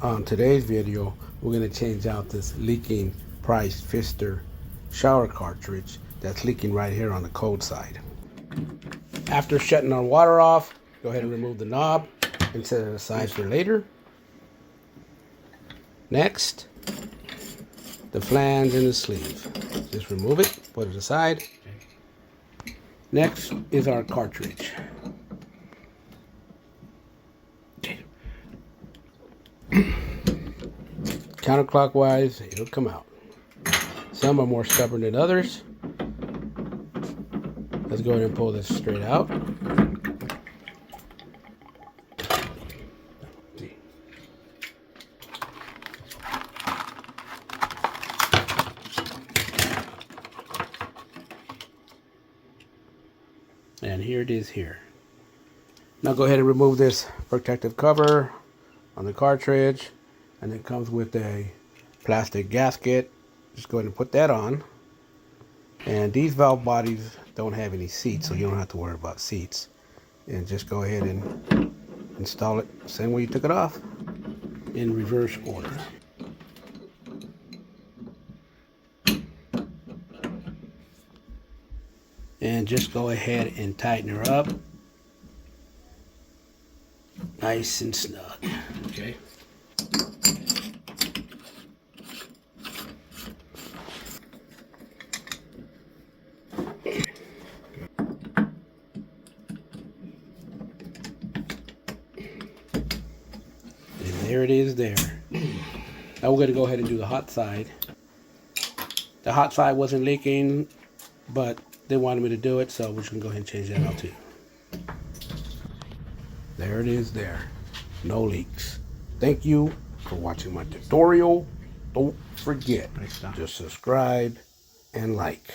On today's video, we're going to change out this leaking Pfister shower cartridge that's leaking right here on the cold side. After shutting our water off, go ahead and remove the knob and set it aside for later. Next, the flange and the sleeve. Just remove it, put it aside. Next is our cartridge. Counterclockwise, it'll come out. Some are more stubborn than others. Let's go ahead and pull this straight out. And here it is here. Now go ahead and remove this protective cover on the cartridge. And it comes with a plastic gasket. Just go ahead and put that on. And these valve bodies don't have any seats, so you don't have to worry about seats. And just go ahead and install it same way you took it off, in reverse order. And just go ahead and tighten her up nice and snug. Okay. There it is there. Now we're going to go ahead and do the hot side. The hot side wasn't leaking, but they wanted me to do it, so we're just going to go ahead and change that out too. There it is there. No leaks. Thank you for watching my tutorial. Don't forget to subscribe and like.